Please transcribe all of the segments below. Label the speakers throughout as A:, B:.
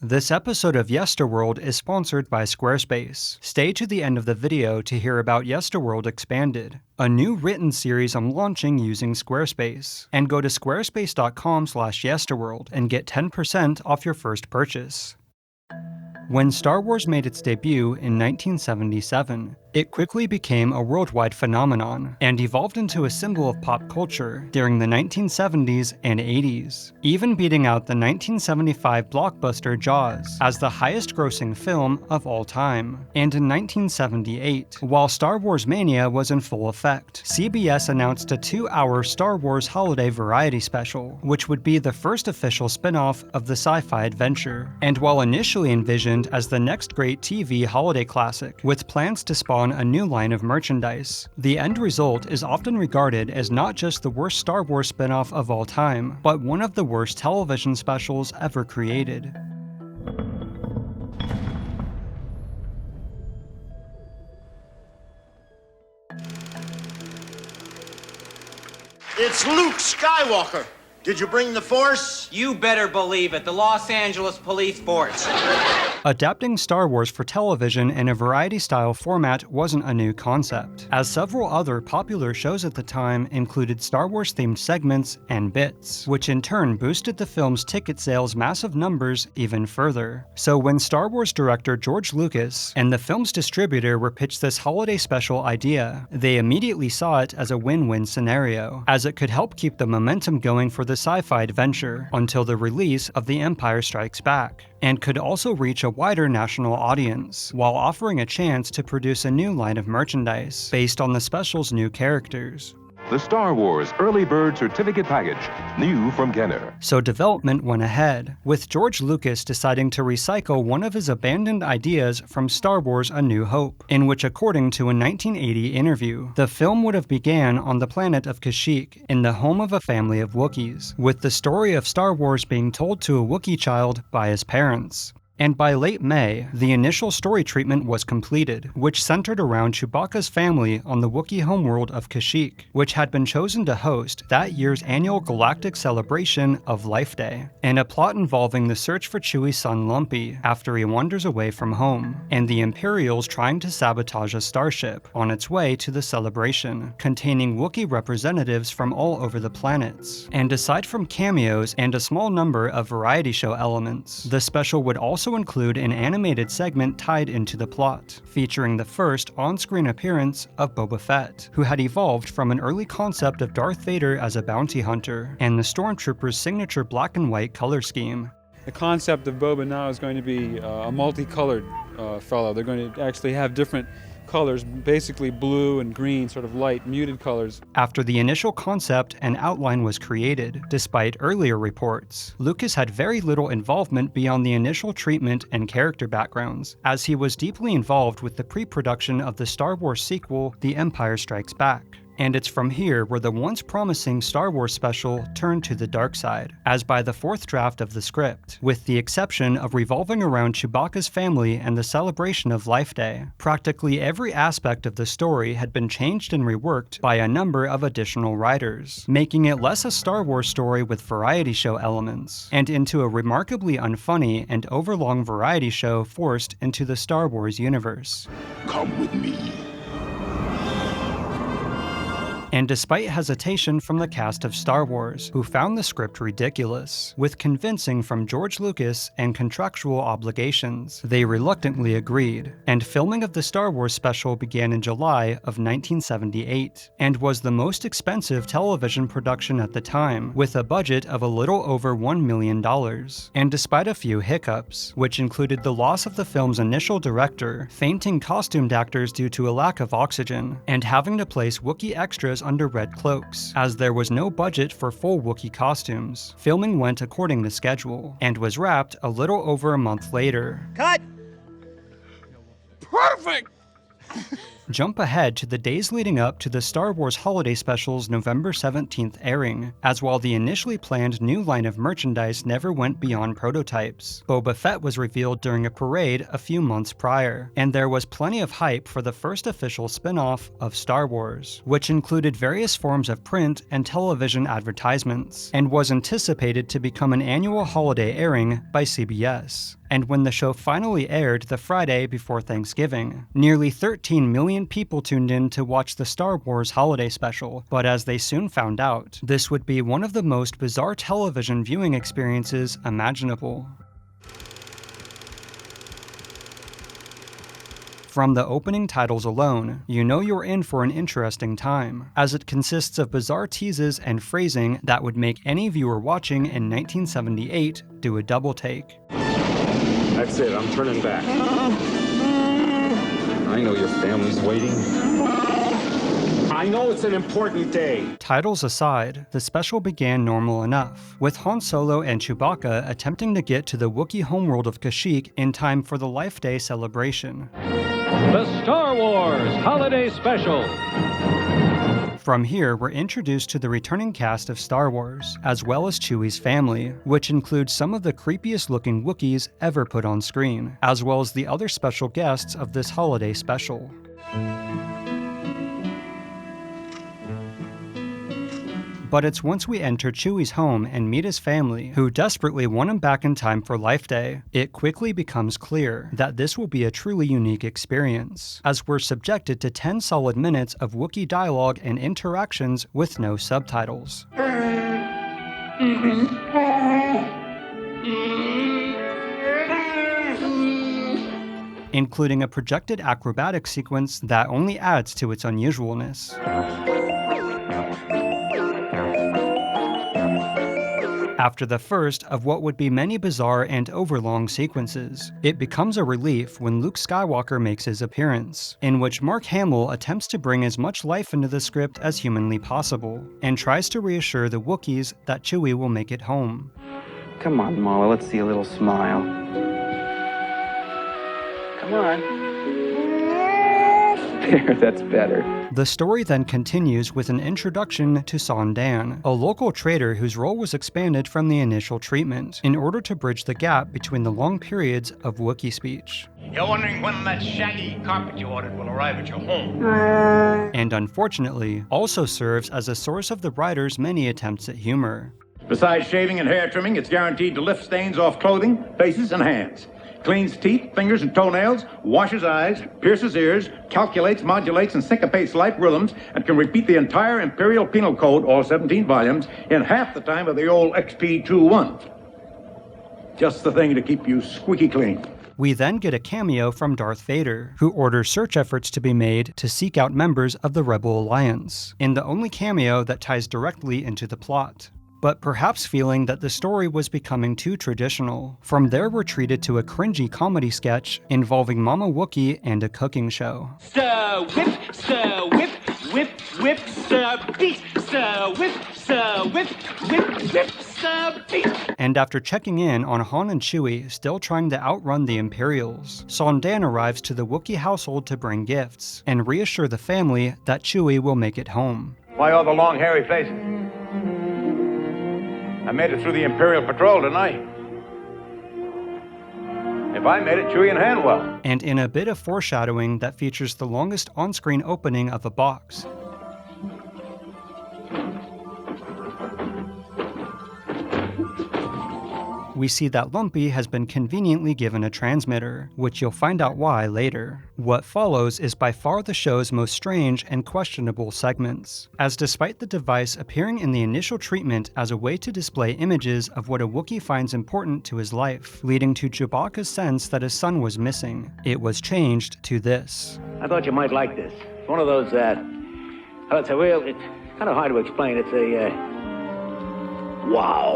A: This episode of Yesterworld is sponsored by Squarespace. Stay to the end of the video to hear about Yesterworld Expanded, a new written series I'm launching using Squarespace. And go to squarespace.com/yesterworld and get 10% off your first purchase. When Star Wars made its debut in 1977, it quickly became a worldwide phenomenon and evolved into a symbol of pop culture during the 1970s and 80s, even beating out the 1975 blockbuster Jaws as the highest-grossing film of all time. And in 1978, while Star Wars mania was in full effect, CBS announced a 2-hour Star Wars holiday variety special, which would be the first official spin-off of the sci-fi adventure. And while initially envisioned as the next great TV holiday classic, with plans to spawn a new line of merchandise, the end result is often regarded as not just the worst Star Wars spin-off of all time, but one of the worst television specials ever created.
B: It's Luke Skywalker. Did you bring the Force?
C: You better believe it. The Los Angeles Police Force.
A: Adapting Star Wars for television in a variety-style format wasn't a new concept, as several other popular shows at the time included Star Wars-themed segments and bits, which in turn boosted the film's ticket sales massive numbers even further. So when Star Wars director George Lucas and the film's distributor were pitched this holiday special idea, they immediately saw it as a win-win scenario, as it could help keep the momentum going for the sci-fi adventure until the release of The Empire Strikes Back, and could also reach a wider national audience, while offering a chance to produce a new line of merchandise based on the special's new characters.
D: The Star Wars Early Bird Certificate Package, new from Kenner.
A: So development went ahead, with George Lucas deciding to recycle one of his abandoned ideas from Star Wars A New Hope, in which, according to a 1980 interview, the film would have began on the planet of Kashyyyk, in the home of a family of Wookiees, with the story of Star Wars being told to a Wookiee child by his parents. And by late May, the initial story treatment was completed, which centered around Chewbacca's family on the Wookiee homeworld of Kashyyyk, which had been chosen to host that year's annual galactic celebration of Life Day, and a plot involving the search for Chewie's son Lumpy after he wanders away from home, and the Imperials trying to sabotage a starship on its way to the celebration, containing Wookiee representatives from all over the planets. And aside from cameos and a small number of variety show elements, the special would also include an animated segment tied into the plot, featuring the first on-screen appearance of Boba Fett, who had evolved from an early concept of Darth Vader as a bounty hunter, and the Stormtrooper's signature black and white color scheme.
E: The concept of Boba now is going to be a multicolored fellow. They're going to actually have different colors, basically blue and green, sort of light, muted colors.
A: After the initial concept and outline was created, despite earlier reports, Lucas had very little involvement beyond the initial treatment and character backgrounds, as he was deeply involved with the pre-production of the Star Wars sequel, The Empire Strikes Back. And it's from here where the once promising Star Wars special turned to the dark side, as by the fourth draft of the script, with the exception of revolving around Chewbacca's family and the celebration of Life Day, practically every aspect of the story had been changed and reworked by a number of additional writers, making it less a Star Wars story with variety show elements, and into a remarkably unfunny and overlong variety show forced into the Star Wars universe.
F: Come with me.
A: And despite hesitation from the cast of Star Wars, who found the script ridiculous, with convincing from George Lucas and contractual obligations, they reluctantly agreed, and filming of the Star Wars special began in July of 1978, and was the most expensive television production at the time, with a budget of a little over $1 million. And despite a few hiccups, which included the loss of the film's initial director, fainting costumed actors due to a lack of oxygen, and having to place Wookiee extras under red cloaks, as there was no budget for full Wookiee costumes. Filming went according to schedule, and was wrapped a little over a month later.
C: Cut!
F: Perfect!
A: Jump ahead to the days leading up to the Star Wars Holiday Special's November 17th airing, as while the initially planned new line of merchandise never went beyond prototypes, Boba Fett was revealed during a parade a few months prior, and there was plenty of hype for the first official spin-off of Star Wars, which included various forms of print and television advertisements, and was anticipated to become an annual holiday airing by CBS. And when the show finally aired the Friday before Thanksgiving, nearly 13 million people tuned in to watch the Star Wars holiday special, but as they soon found out, this would be one of the most bizarre television viewing experiences imaginable. From the opening titles alone, you know you're in for an interesting time, as it consists of bizarre teases and phrasing that would make any viewer watching in 1978 do a double take.
F: That's it, I'm turning back. I know your family's waiting. I know it's an important day.
A: Titles aside, the special began normal enough, with Han Solo and Chewbacca attempting to get to the Wookiee homeworld of Kashyyyk in time for the Life Day celebration.
G: The Star Wars Holiday Special.
A: From here, we're introduced to the returning cast of Star Wars, as well as Chewie's family, which includes some of the creepiest looking Wookiees ever put on screen, as well as the other special guests of this holiday special. But it's once we enter Chewie's home and meet his family, who desperately want him back in time for Life Day, it quickly becomes clear that this will be a truly unique experience, as we're subjected to 10 solid minutes of Wookiee dialogue and interactions with no subtitles. Including a projected acrobatic sequence that only adds to its unusualness. After the first of what would be many bizarre and overlong sequences, it becomes a relief when Luke Skywalker makes his appearance, in which Mark Hamill attempts to bring as much life into the script as humanly possible, and tries to reassure the Wookiees that Chewie will make it home.
H: Come on, Mala, let's see a little smile. Come on. There, that's better.
A: The story then continues with an introduction to Sondan, a local trader whose role was expanded from the initial treatment, in order to bridge the gap between the long periods of Wookiee speech.
B: You're wondering when that shaggy carpet you ordered will arrive at your home.
A: And unfortunately, also serves as a source of the writer's many attempts at humor.
B: Besides shaving and hair trimming, it's guaranteed to lift stains off clothing, faces, and hands. Cleans teeth, fingers, and toenails, washes eyes, pierces ears, calculates, modulates, and syncopates life rhythms, and can repeat the entire Imperial Penal Code, all 17 volumes, in half the time of the old XP21. Just the thing to keep you squeaky clean.
A: We then get a cameo from Darth Vader, who orders search efforts to be made to seek out members of the Rebel Alliance, in the only cameo that ties directly into the plot. But perhaps feeling that the story was becoming too traditional, from there we're treated to a cringy comedy sketch involving Mama Wookiee and a cooking show.
I: Sir whip, whip, whip, sir beat, sir whip, whip, sir beat.
A: And after checking in on Han and Chewie still trying to outrun the Imperials, Sondan arrives to the Wookiee household to bring gifts, and reassure the family that Chewie will make it home.
B: Why all the long, hairy faces? I made it through the Imperial Patrol tonight. If I made it, Chewie and Han will.
A: And in a bit of foreshadowing that features the longest on-screen opening of a box. We see that Lumpy has been conveniently given a transmitter, which you'll find out why later. What follows is by far the show's most strange and questionable segments, as despite the device appearing in the initial treatment as a way to display images of what a Wookiee finds important to his life, leading to Chewbacca's sense that his son was missing, it was changed to this.
J: I thought you might like this. It's one of those it's kind of hard to explain. It's a, wow.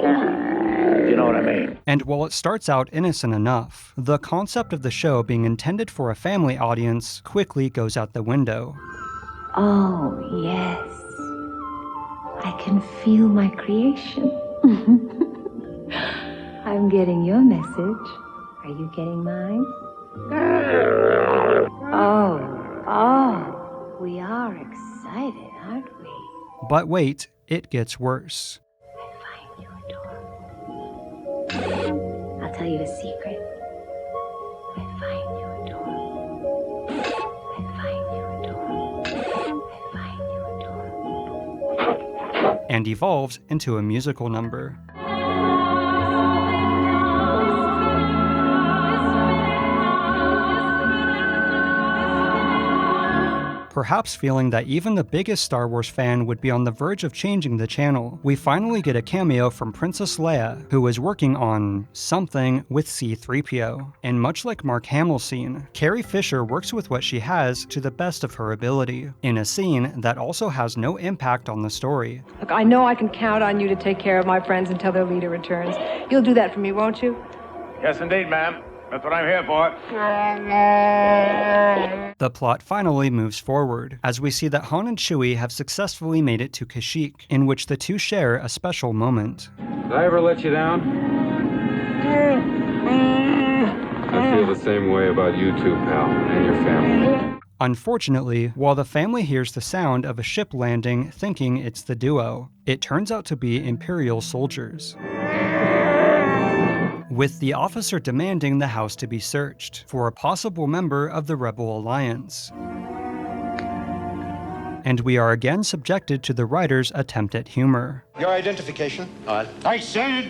J: You know what I mean?
A: And while it starts out innocent enough, the concept of the show being intended for a family audience quickly goes out the window.
K: Oh, yes. I can feel my creation. I'm getting your message. Are you getting mine? Oh, we are excited, aren't we?
A: But wait, it gets worse.
K: I'll tell you a secret. I find you adorable. I find you adorable. I find you adorable.
A: And evolves into a musical number. Perhaps feeling that even the biggest Star Wars fan would be on the verge of changing the channel, we finally get a cameo from Princess Leia, who is working on something with C-3PO. And much like Mark Hamill's scene, Carrie Fisher works with what she has to the best of her ability, in a scene that also has no impact on the story.
L: Look, I know I can count on you to take care of my friends until their leader returns. You'll do that for me, won't you?
B: Yes, indeed, ma'am. That's what I'm here for.
A: The plot finally moves forward, as we see that Han and Chewie have successfully made it to Kashyyyk, in which the two share a special moment.
F: Did I ever let you down? I feel the same way about you too, pal, and your family.
A: Unfortunately, while the family hears the sound of a ship landing thinking it's the duo, it turns out to be Imperial soldiers, with the officer demanding the house to be searched for a possible member of the Rebel Alliance. And we are again subjected to the writer's attempt at humor.
M: Your identification?
B: I said...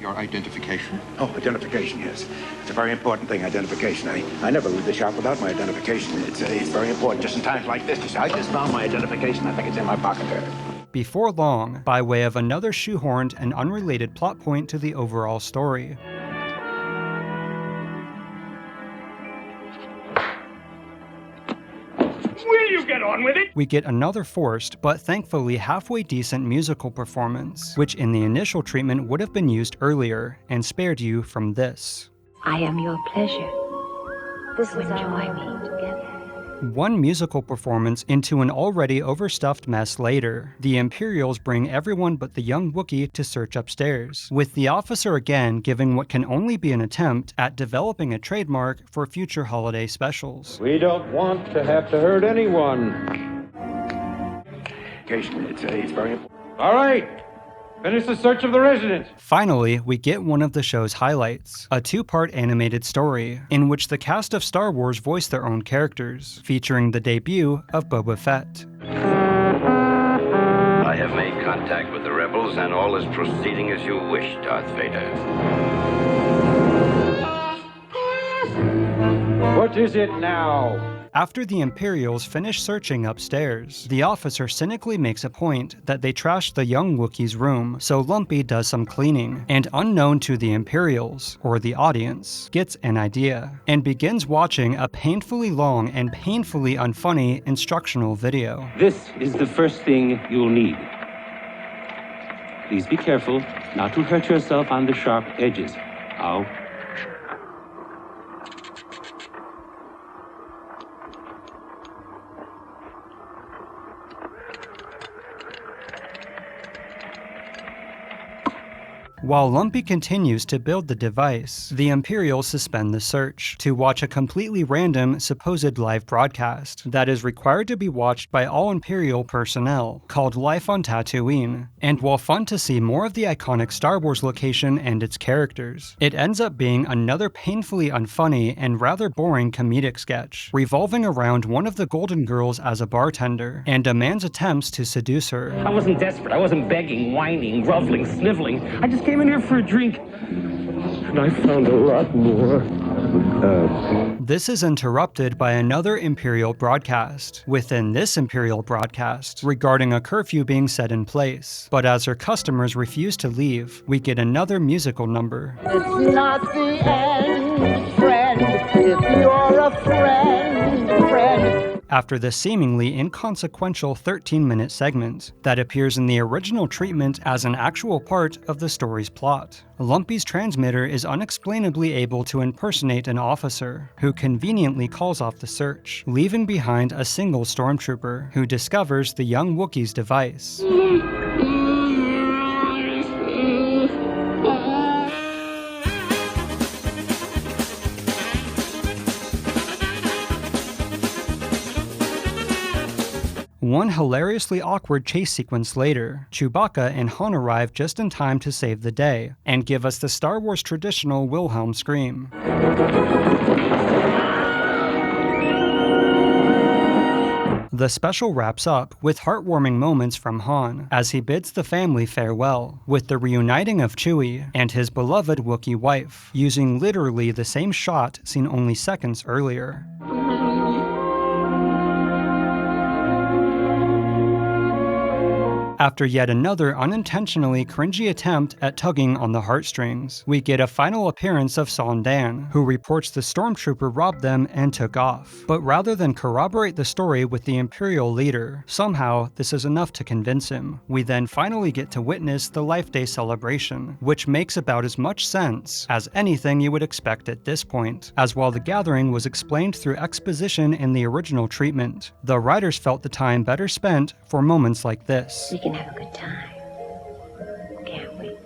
M: Your identification?
B: Oh, identification, yes. It's a very important thing, identification. I never leave the shop without my identification. It's very important, just in times like this. You see, I just found my identification. I think it's in my pocket there.
A: Before long, by way of another shoehorned and unrelated plot point to the overall story.
I: Will you get on with it?
A: We get another forced, but thankfully halfway decent musical performance, which in the initial treatment would have been used earlier, and spared you from this.
K: I am your pleasure. This is our me together.
A: One musical performance into an already overstuffed mess later, the Imperials bring everyone but the young Wookiee to search upstairs, with the officer again giving what can only be an attempt at developing a trademark for future holiday specials.
F: We don't want to have to hurt anyone.
B: It's very important.
F: All right. Finish the search of the residence.
A: Finally, we get one of the show's highlights, a two-part animated story, in which the cast of Star Wars voice their own characters, featuring the debut of Boba Fett.
N: I have made contact with the rebels, and all is proceeding as you wish, Darth Vader.
F: What is it now?
A: After the Imperials finish searching upstairs, the officer cynically makes a point that they trashed the young Wookiee's room, so Lumpy does some cleaning, and unknown to the Imperials, or the audience, gets an idea, and begins watching a painfully long and painfully unfunny instructional video.
O: This is the first thing you'll need. Please be careful not to hurt yourself on the sharp edges. Ow.
A: While Lumpy continues to build the device, the Imperials suspend the search to watch a completely random supposed live broadcast that is required to be watched by all Imperial personnel, called Life on Tatooine. And while fun to see more of the iconic Star Wars location and its characters, it ends up being another painfully unfunny and rather boring comedic sketch, revolving around one of the Golden Girls as a bartender, and a man's attempts to seduce her.
O: I wasn't desperate. I wasn't begging, whining, groveling, sniveling. I just came in here for a drink. And I found a lot more.
A: This is interrupted by another Imperial broadcast, within this Imperial broadcast, regarding a curfew being set in place. But as her customers refuse to leave, we get another musical number.
I: It's not the end, friend, if you're a friend.
A: After the seemingly inconsequential 13-minute segment that appears in the original treatment as an actual part of the story's plot, Lumpy's transmitter is unexplainably able to impersonate an officer, who conveniently calls off the search, leaving behind a single stormtrooper, who discovers the young Wookiee's device. One hilariously awkward chase sequence later, Chewbacca and Han arrive just in time to save the day, and give us the Star Wars traditional Wilhelm scream. The special wraps up with heartwarming moments from Han as he bids the family farewell, with the reuniting of Chewie and his beloved Wookiee wife, using literally the same shot seen only seconds earlier. After yet another unintentionally cringy attempt at tugging on the heartstrings, we get a final appearance of Sondan, who reports the stormtrooper robbed them and took off. But rather than corroborate the story with the Imperial leader, somehow this is enough to convince him. We then finally get to witness the Life Day celebration, which makes about as much sense as anything you would expect at this point, as while the gathering was explained through exposition in the original treatment, the writers felt the time better spent for moments like this.
K: We can have a good time, can't we?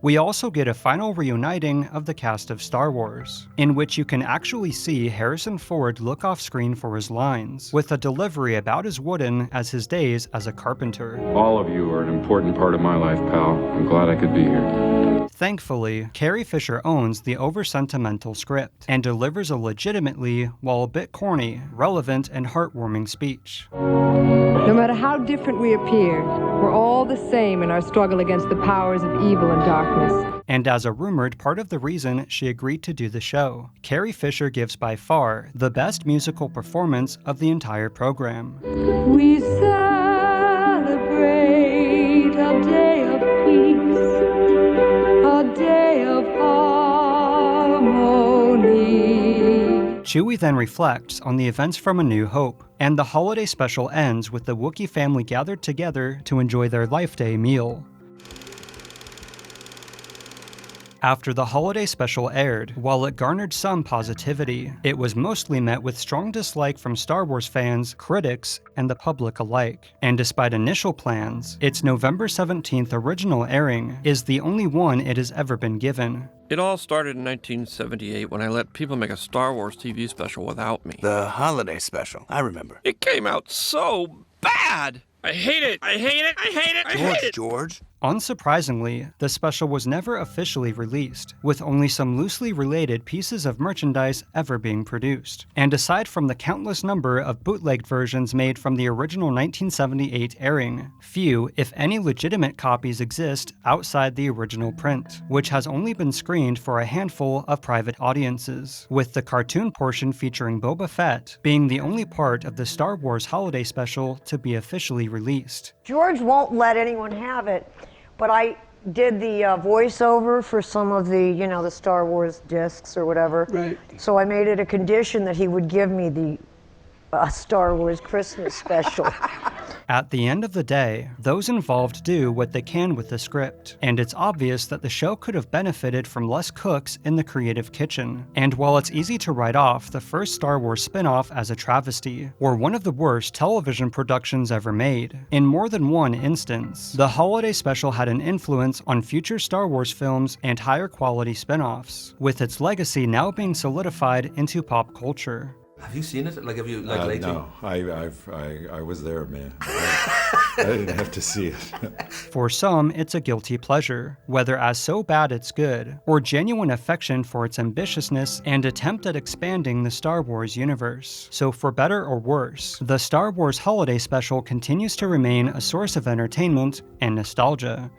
A: We also get a final reuniting of the cast of Star Wars, in which you can actually see Harrison Ford look off screen for his lines, with a delivery about as wooden as his days as a carpenter.
F: All of you are an important part of my life, pal. I'm glad I could be here.
A: Thankfully, Carrie Fisher owns the over-sentimental script, and delivers a legitimately, while a bit corny, relevant and heartwarming speech.
L: No matter how different we appear, we're all the same in our struggle against the powers of evil and darkness.
A: And as a rumored part of the reason she agreed to do the show, Carrie Fisher gives by far the best musical performance of the entire program.
L: We celebrate a day of peace, a day of harmony.
A: Chewie then reflects on the events from A New Hope, and the holiday special ends with the Wookiee family gathered together to enjoy their Life Day meal. After the holiday special aired, while it garnered some positivity, it was mostly met with strong dislike from Star Wars fans, critics, and the public alike. And despite initial plans, its November 17th original airing is the only one it has ever been given.
P: It all started in 1978 when I let people make a Star Wars TV special without me.
Q: The holiday special, I remember.
P: It came out so bad! I hate it! I hate it! I hate it! I hate it!
Q: George?
A: Unsurprisingly, the special was never officially released, with only some loosely related pieces of merchandise ever being produced. And aside from the countless number of bootlegged versions made from the original 1978 airing, few, if any, legitimate copies exist outside the original print, which has only been screened for a handful of private audiences, with the cartoon portion featuring Boba Fett being the only part of the Star Wars holiday special to be officially released.
R: George won't let anyone have it. But I did the voiceover for some of the, the Star Wars discs or whatever.
S: Right.
R: So I made it a condition that he would give me the Star Wars Christmas special.
A: At the end of the day, those involved do what they can with the script, and it's obvious that the show could have benefited from less cooks in the creative kitchen. And while it's easy to write off the first Star Wars spin-off as a travesty, or one of the worst television productions ever made, in more than one instance, the holiday special had an influence on future Star Wars films and higher quality spin-offs, with its legacy now being solidified into pop culture.
T: Have you seen it? Have you lately?
U: No, I was there, man. I didn't have to see it.
A: For some, it's a guilty pleasure, whether as so bad it's good, or genuine affection for its ambitiousness and attempt at expanding the Star Wars universe. So for better or worse, the Star Wars Holiday Special continues to remain a source of entertainment and nostalgia.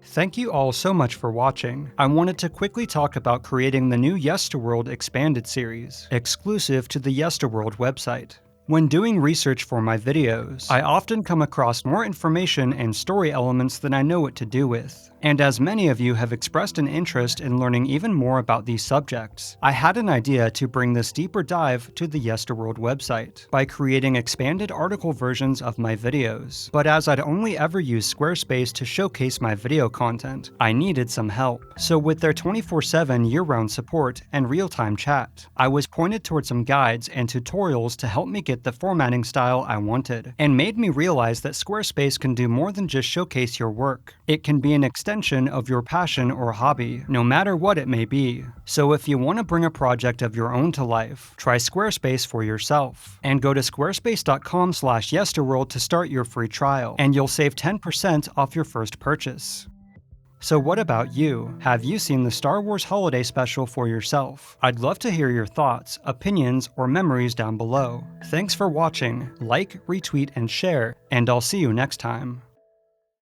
A: Thank you all so much for watching. I wanted to quickly talk about creating the new Yesterworld expanded series, exclusive to the Yesterworld website. When doing research for my videos, I often come across more information and story elements than I know what to do with. And as many of you have expressed an interest in learning even more about these subjects, I had an idea to bring this deeper dive to the Yesterworld website by creating expanded article versions of my videos. But as I'd only ever used Squarespace to showcase my video content, I needed some help. So with their 24/7 year-round support and real-time chat, I was pointed towards some guides and tutorials to help me get the formatting style I wanted, and made me realize that Squarespace can do more than just showcase your work. It can be an extension of your passion or hobby, no matter what it may be. So if you want to bring a project of your own to life, try Squarespace for yourself. And go to squarespace.com/yesterworld to start your free trial, and you'll save 10% off your first purchase. So what about you? Have you seen the Star Wars Holiday Special for yourself? I'd love to hear your thoughts, opinions, or memories down below. Thanks for watching. Like, retweet, and share, and I'll see you next time.